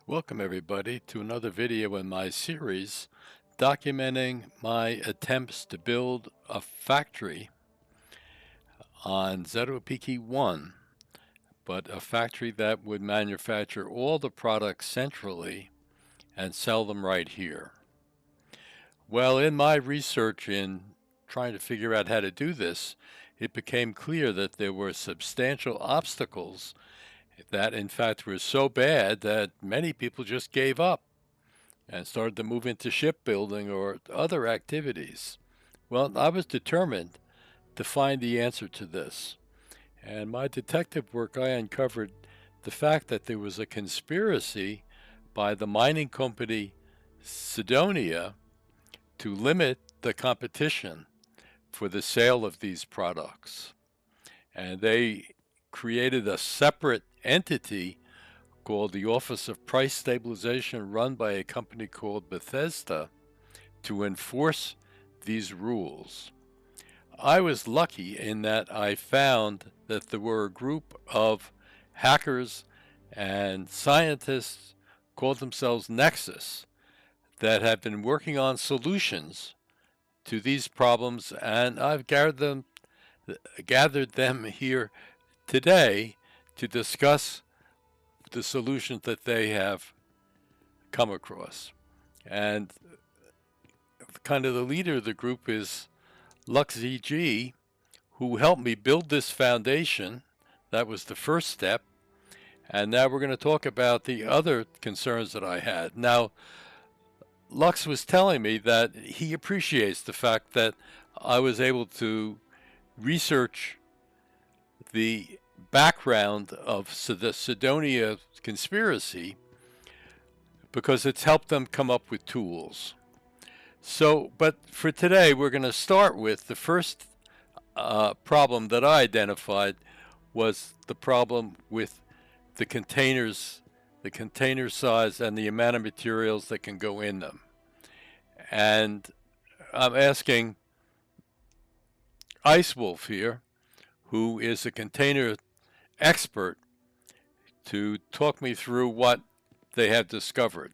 Welcome everybody to another video in my series documenting my attempts to build a factory on ZOPK1, but a factory that would manufacture all the products centrally and sell them right here. Well, in my research in trying to figure out how to do this, it became clear that there were substantial obstacles that in fact were so bad that many people just gave up and started to move into shipbuilding or other activities. Well, I was determined to find the answer to this. And my detective work, I uncovered the fact that there was a conspiracy by the mining company Cydonia to limit the competition for the sale of these products. And they created a separate entity called the Office of Price Stabilization, run by a company called B.A.S.E, to enforce these rules. I was lucky in that I found that there were a group of hackers and scientists called themselves Nexus that have been working on solutions to these problems, and I've gathered them here today to discuss the solutions that they have come across. And kind of the leader of the group is LuxZg, who helped me build this foundation. That was the first step. And now we're going to talk about the other concerns that I had. Now, Lux was telling me that he appreciates the fact that I was able to research the background of the Cydonia conspiracy because it's helped them come up with tools. So, but for today, we're going to start with the first problem that I identified was the problem with the containers, the container size, and the amount of materials that can go in them. And I'm asking Ice Wolf here, who is a container expert, to talk me through what they have discovered.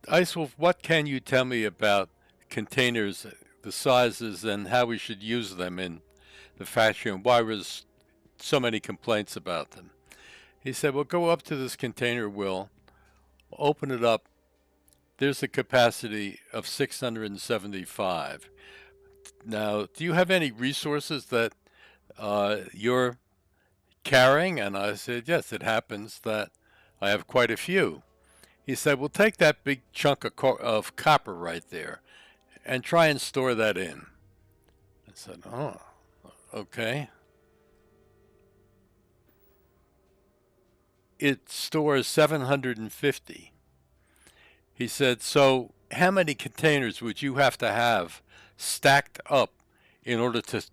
Ice Wolf, what can you tell me about containers, the sizes, and how we should use them in the factory, and why there's so many complaints about them? He said, well, go up to this container, Will, open it up. There's a capacity of 675. Now, do you have any resources that you're carrying? And I said, yes, it happens that I have quite a few. He said, well, take that big chunk of copper right there and try and store that in. I said, oh, okay. It stores 750. He said, so how many containers would you have to have stacked up in order to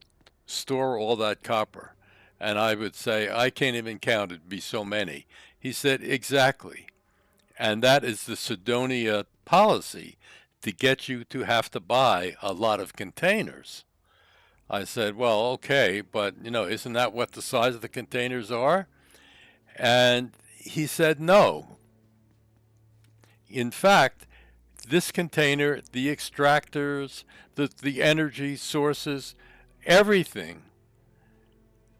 store all that copper? And I would say, I can't even count, it'd be so many. He said, exactly. And that is the Cydonia policy, to get you to have to buy a lot of containers. I said, well, okay, but isn't that what the size of the containers are? And he said, no. In fact, this container, the extractors, the energy sources, everything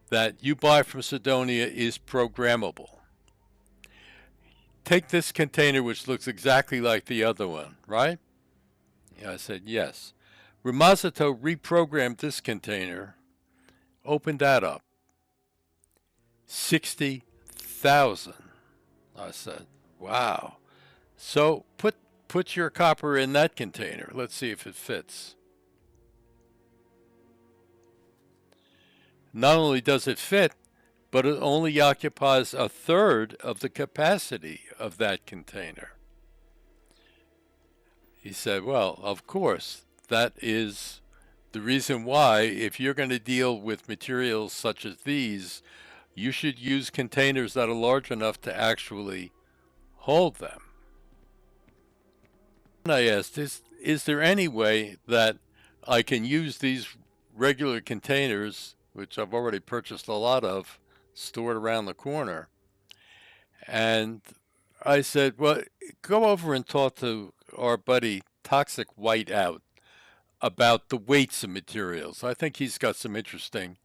that you buy from Cydonia is programmable. Take this container, which looks exactly like the other one, right? Yeah, I said, yes. Remosito reprogrammed this container, opened that up. 60,000. I said, wow. So put your copper in that container. Let's see if it fits. Not only does it fit, but it only occupies a third of the capacity of that container. He said, well, of course, that is the reason why, if you're going to deal with materials such as these, you should use containers that are large enough to actually hold them. And I asked, is there any way that I can use these regular containers, which I've already purchased a lot of, stored around the corner, and I said, well, go over and talk to our buddy ToxicWhiteout about the weights of materials. I think he's got some interesting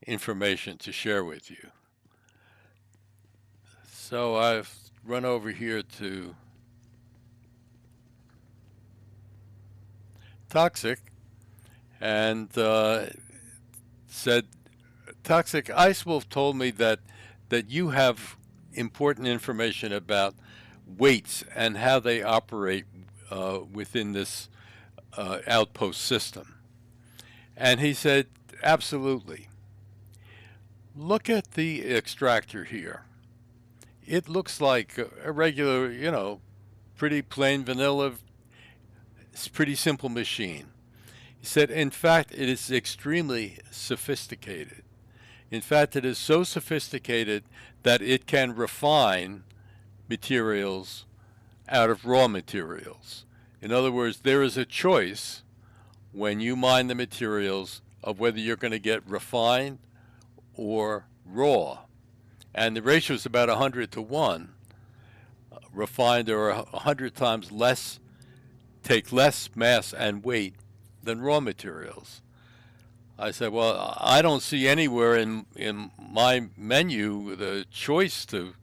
information to share with you. So I've run over here to Toxic and said, Toxic, Icewolf told me that you have important information about weights and how they operate within this outpost system. And he said, absolutely. Look at the extractor here. It looks like a regular, you know, pretty plain vanilla, pretty simple machine. He said, in fact, it is extremely sophisticated. In fact, it is so sophisticated that it can refine materials out of raw materials. In other words, there is a choice when you mine the materials of whether you're going to get refined or raw. And the ratio is about 100 to 1. Refined are 100 times less, take less mass and weight than raw materials. I said, well, I don't see anywhere in my menu the choice to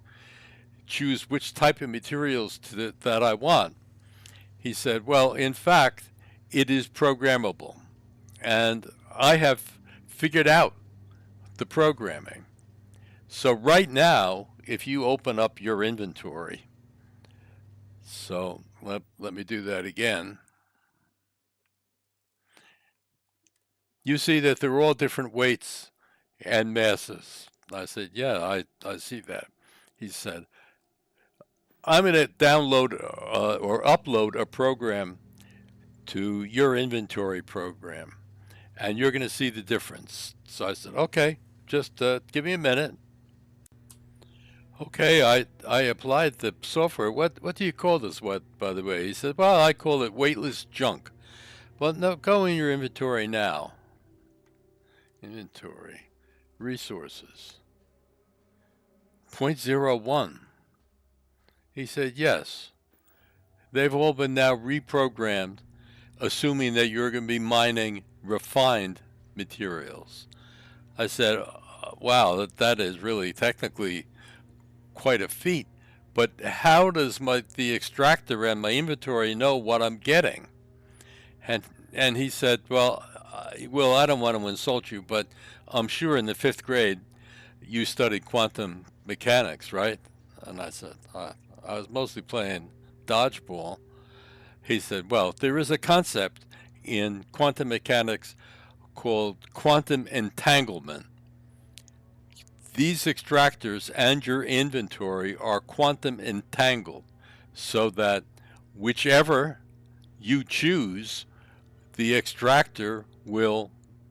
choose which type of materials that I want. He said, well, in fact, it is programmable. And I have figured out the programming. So right now, if you open up your inventory, so let me do that again. You see that they're all different weights and masses. I said, yeah, I see that. He said, I'm going to download or upload a program to your inventory program, and you're going to see the difference. So I said, okay, just give me a minute. Okay, I applied the software. What do you call this, by the way? He said, well, I call it weightless junk. Well, no, go in your inventory now. Inventory, resources, 0.01. He said, yes. They've all been now reprogrammed, assuming that you're going to be mining refined materials. I said, wow, that is really technically quite a feat. But how does the extractor and my inventory know what I'm getting? And he said, well, I don't want to insult you, but I'm sure in the 5th grade you studied quantum mechanics, right? And I said, I was mostly playing dodgeball. He said, well, there is a concept in quantum mechanics called quantum entanglement. These extractors and your inventory are quantum entangled so that whichever you choose, the extractor will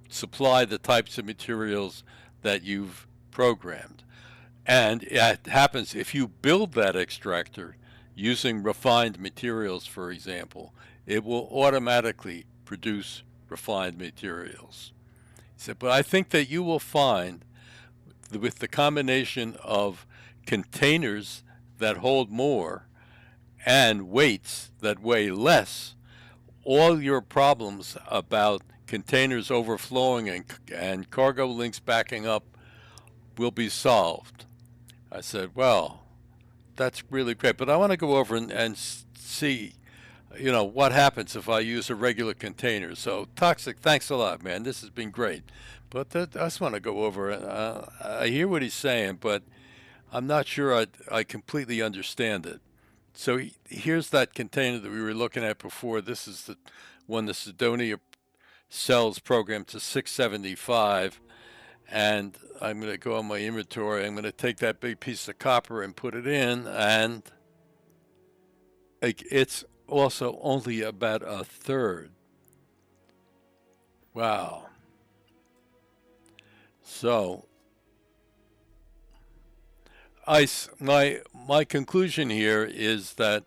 supply the types of materials that you've programmed. And it happens if you build that extractor using refined materials, for example, it will automatically produce refined materials. He said, but I think that you will find with the combination of containers that hold more and weights that weigh less, all your problems about containers overflowing and cargo links backing up will be solved. I said, well, that's really great, but I want to go over and see, you know, what happens if I use a regular container. So Toxic, thanks a lot, man. This has been great. But I just want to go over it. I hear what he's saying, but I'm not sure I completely understand it. So here's that container that we were looking at before. This is the one the Cydonia sells programmed to 675. And I'm going to go on my inventory. I'm going to take that big piece of copper and put it in. And it's also only about a third. Wow. So my conclusion here is that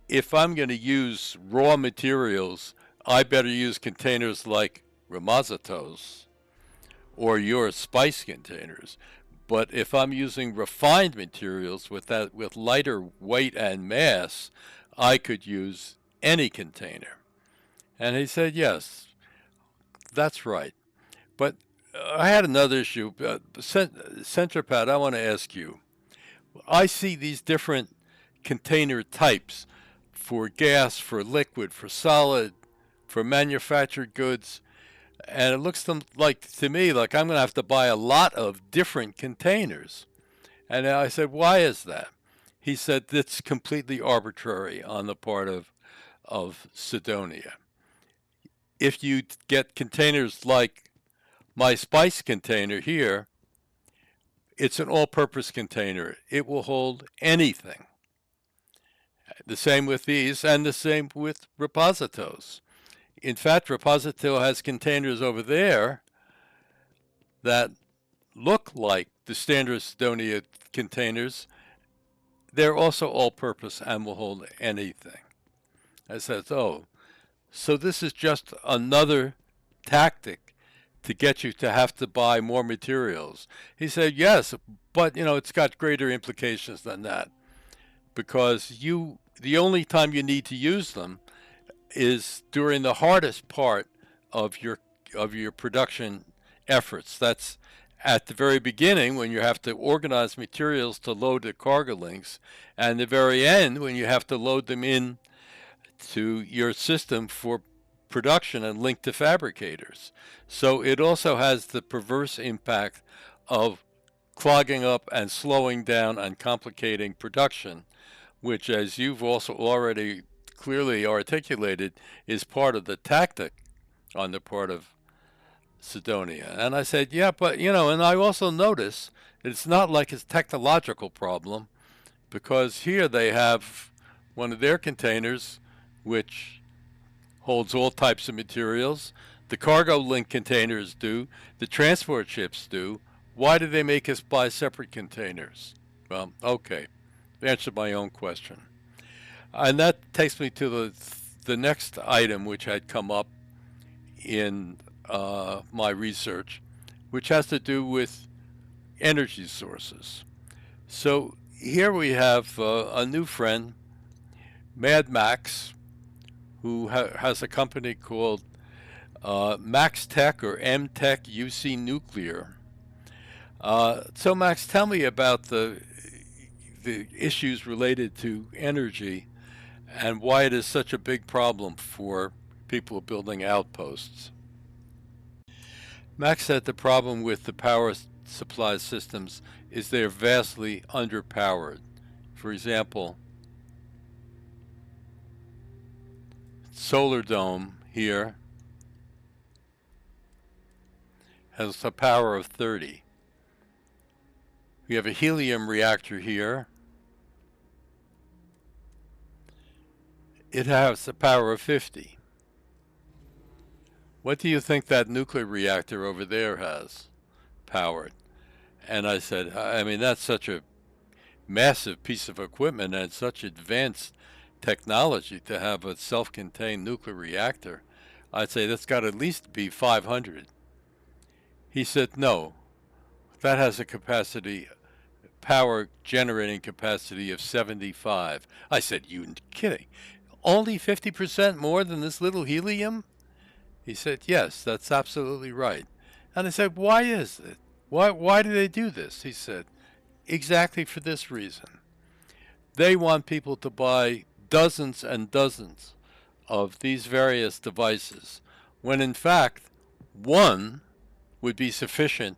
if I'm going to use raw materials, I better use containers like Remosito's or your spice containers. But if I'm using refined materials with lighter weight and mass, I could use any container. And he said, yes, that's right. But I had another issue. Senterpat, I want to ask you. I see these different container types for gas, for liquid, for solid, for manufactured goods. And it looks to me like I'm going to have to buy a lot of different containers. And I said, why is that? He said, that's completely arbitrary on the part of Cydonia. If you get containers like my spice container here, it's an all-purpose container. It will hold anything. The same with these, and the same with Repositos. In fact, Reposito has containers over there that look like the standard Cydonia containers. They're also all-purpose and will hold anything. I said, oh, so this is just another tactic to get you to have to buy more materials. He said, yes, but it's got greater implications than that, because the only time you need to use them is during the hardest part of your production efforts. That's at the very beginning, when you have to organize materials to load the cargo links, and the very end, when you have to load them in to your system for production and link to fabricators. So it also has the perverse impact of clogging up and slowing down and complicating production, which, as you've also already clearly articulated, is part of the tactic on the part of Cydonia. And I said, yeah, but and I also notice it's not like it's a technological problem, because here they have one of their containers which holds all types of materials. The cargo link containers do. The transport ships do. Why do they make us buy separate containers? Well, okay. Answered my own question. And that takes me to the next item which had come up in my research, which has to do with energy sources. So here we have a new friend, MadMax, who has a company called Max Tech or M-Tech UC Nuclear. So Max, tell me about the issues related to energy and why it is such a big problem for people building outposts. Max said the problem with the power supply systems is they're vastly underpowered. For example, Solar Dome here has a power of 30. We have a helium reactor here. It has a power of 50. What do you think that nuclear reactor over there has powered? And I said, I mean, that's such a massive piece of equipment and such advanced technology to have a self-contained nuclear reactor. I'd say that's got to at least be 500. He said, no, that has a power generating capacity of 75. I said, you kidding? Only 50% more than this little helium? He said, yes, that's absolutely right. And I said, why is it? Why do they do this? He said, exactly for this reason. They want people to buy dozens and dozens of these various devices, when in fact, one would be sufficient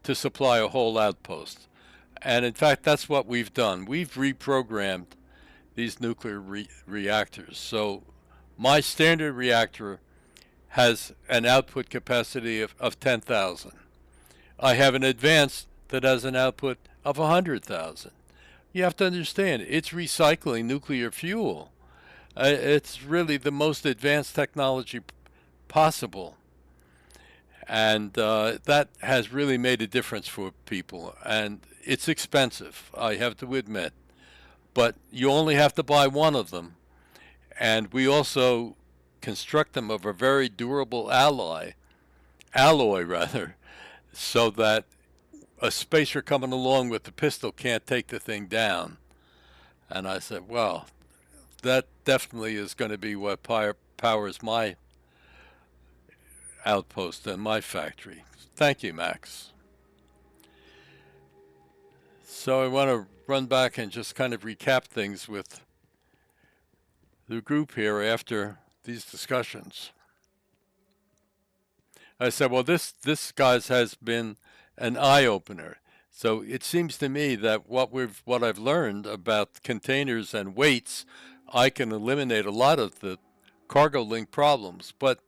to supply a whole outpost. And in fact, that's what we've done. We've reprogrammed these nuclear reactors. So my standard reactor has an output capacity of 10,000. I have an advanced that has an output of 100,000. You have to understand, it's recycling nuclear fuel. It's really the most advanced technology possible. And that has really made a difference for people. And it's expensive, I have to admit. But you only have to buy one of them. And we also construct them of a very durable alloy, so that a spacer coming along with the pistol can't take the thing down. And I said, well, that definitely is going to be what powers my outpost and my factory. Thank you, Max. So I want to run back and just kind of recap things with the group here after these discussions. I said, well, this guys has been an eye-opener. So it seems to me that what I've learned about containers and weights, I can eliminate a lot of the cargo link problems. But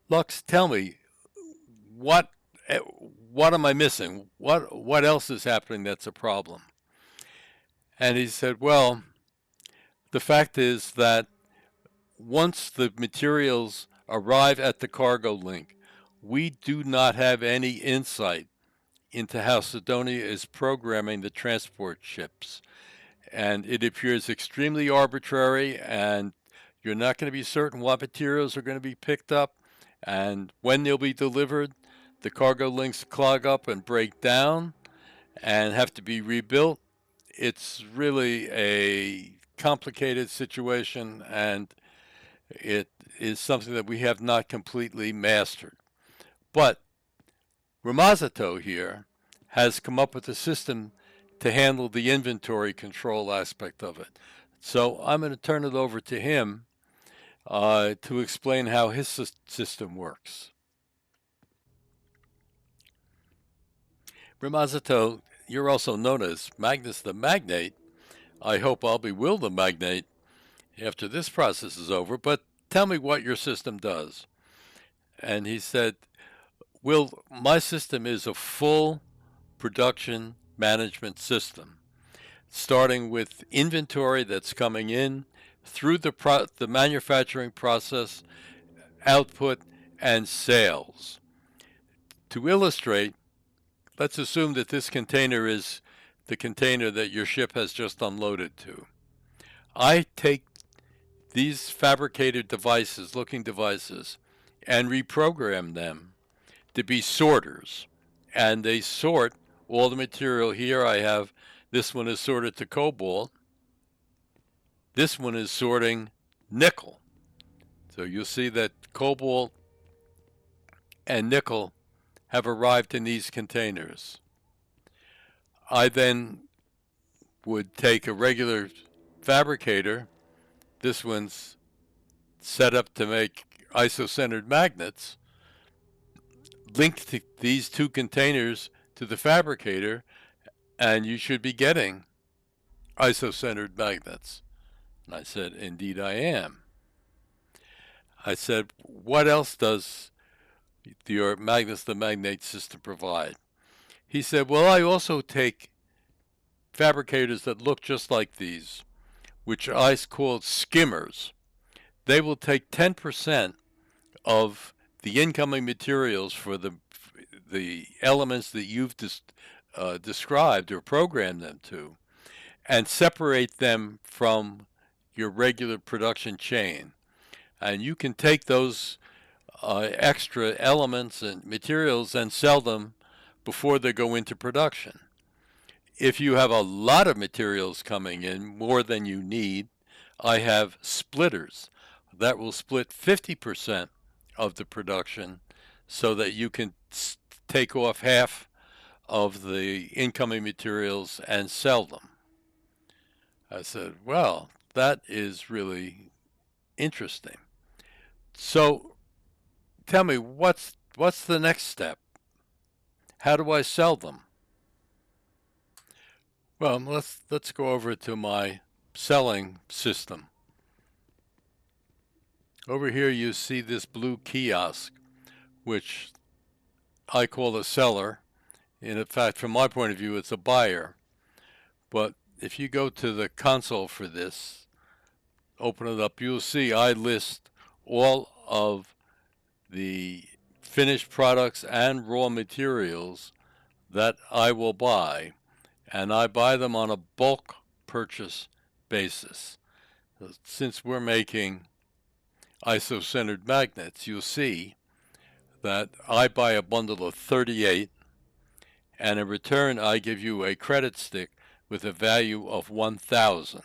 Lux, tell me, what am I missing? What else is happening that's a problem? And he said, well, the fact is that once the materials arrive at the cargo link, we do not have any insight into how Cydonia is programming the transport ships. And it appears extremely arbitrary, and you're not going to be certain what materials are going to be picked up and when they'll be delivered. The cargo links clog up and break down and have to be rebuilt. It's really a complicated situation, and it is something that we have not completely mastered. But Remosito here has come up with a system to handle the inventory control aspect of it. So I'm going to turn it over to him to explain how his system works. Remosito, you're also known as Magnus the Magnate. I hope I'll be Will the Magnate after this process is over, but tell me what your system does. And he said, Will, my system is a full production management system, starting with inventory that's coming in through the manufacturing process, output, and sales. To illustrate, let's assume that this container is the container that your ship has just unloaded to. I take these fabricated devices, looking devices, and reprogram them to be sorters. And they sort all the material. Here I have, this one is sorted to cobalt. This one is sorting nickel. So you'll see that cobalt and nickel have arrived in these containers. I then would take a regular fabricator. This one's set up to make isocentered magnets. Link these two containers to the fabricator, and you should be getting isocentered magnets. And I said, indeed I am. I said, what else does your Magnus the Magnate system provide? He said, well, I also take fabricators that look just like these, which I call skimmers. They will take 10% of the incoming materials for the elements that you've described or programmed them to, and separate them from your regular production chain. And you can take those extra elements and materials and sell them before they go into production. If you have a lot of materials coming in, more than you need, I have splitters that will split 50% of the production so that you can take off half of the incoming materials and sell them. I said, well, that is really interesting. So tell me, what's the next step? How do I sell them? Well, let's go over to my selling system. Over here you see this blue kiosk, which I call a seller. In fact, from my point of view, it's a buyer. But if you go to the console for this, open it up, you'll see I list all of the finished products and raw materials that I will buy, and I buy them on a bulk purchase basis. Since we're making isocentered magnets, you'll see that I buy a bundle of 38, and in return I give you a credit stick with a value of 1,000.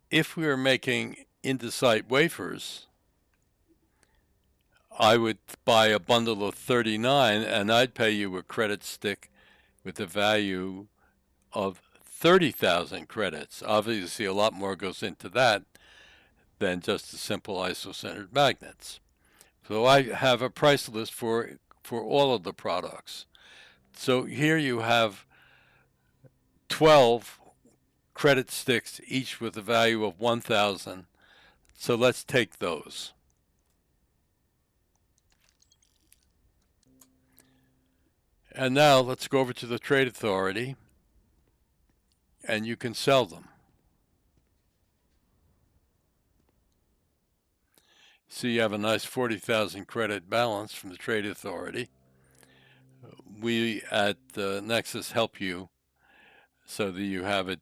If we were making Indesite wafers, I would buy a bundle of 39 and I'd pay you a credit stick with a value of 30,000 credits. Obviously, a lot more goes into that than just the simple isocentered magnets. So I have a price list for all of the products. So here you have 12 credit sticks, each with a value of 1,000. So let's take those. And now let's go over to the Trade Authority, and you can sell them. See, you have a nice 40,000 credit balance from the Trade Authority. We at Nexus help you so that you have a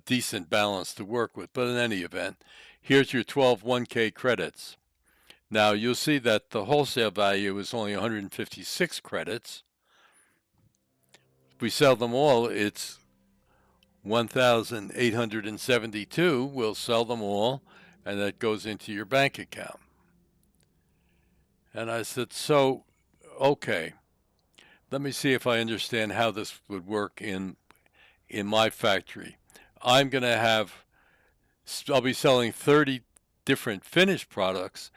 decent balance to work with. But in any event, here's your 12 1K credits. Now you'll see that the wholesale value is only 156 credits. If we sell them all, it's 1,872. We'll sell them all, and that goes into your bank account. And I said, so, okay, let me see if I understand how this would work in my factory. I'm going to I'll be selling 30 different finished products,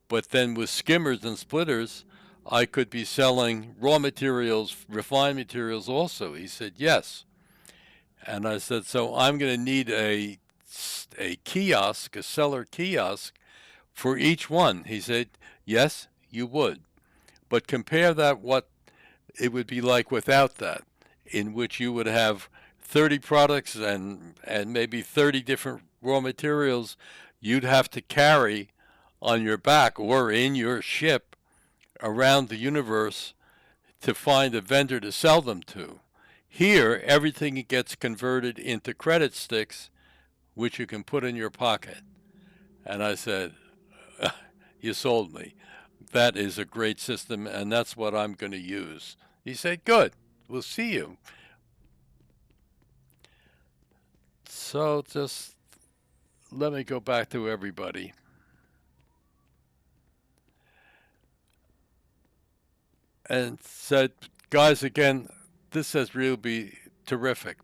but then with skimmers and splitters, I could be selling raw materials, refined materials also. He said, yes. And I said, so I'm going to need a kiosk, a seller kiosk for each one. He said, yes, you would. But compare that what it would be like without that, in which you would have 30 products and maybe 30 different raw materials you'd have to carry on your back or in your ship around the universe to find a vendor to sell them to. Here, everything gets converted into credit sticks, which you can put in your pocket. And I said, you sold me. That is a great system, and that's what I'm going to use. He said, good, we'll see you. So just let me go back to everybody. And said, guys, again, this has really been terrific.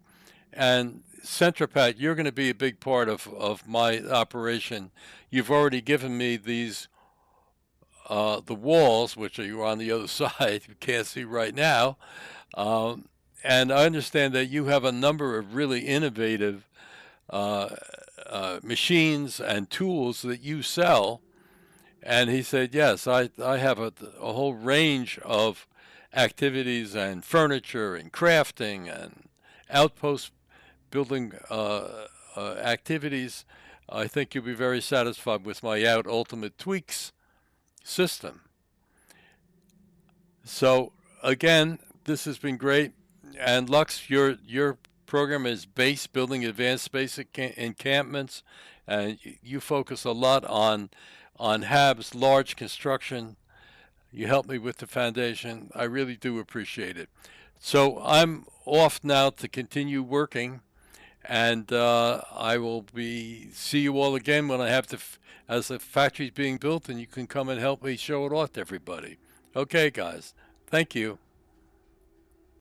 And Senterpat, you're going to be a big part of my operation. You've already given me these, the walls, which are on the other side, you can't see right now. And I understand that you have a number of really innovative machines and tools that you sell. And he said, yes, I have a whole range of activities and furniture and crafting and outpost building activities. I think you'll be very satisfied with my Ultimate Tweaks system. So again, this has been great. And Lux, your program is B.A.S.E, Building Advanced Space Encampments, and you focus a lot on HABs, large construction. You help me with the foundation. I really do appreciate it. So I'm off now to continue working, and I will see you all again when I have as the factory's being built, and you can come and help me show it off to everybody. Okay, guys. Thank you.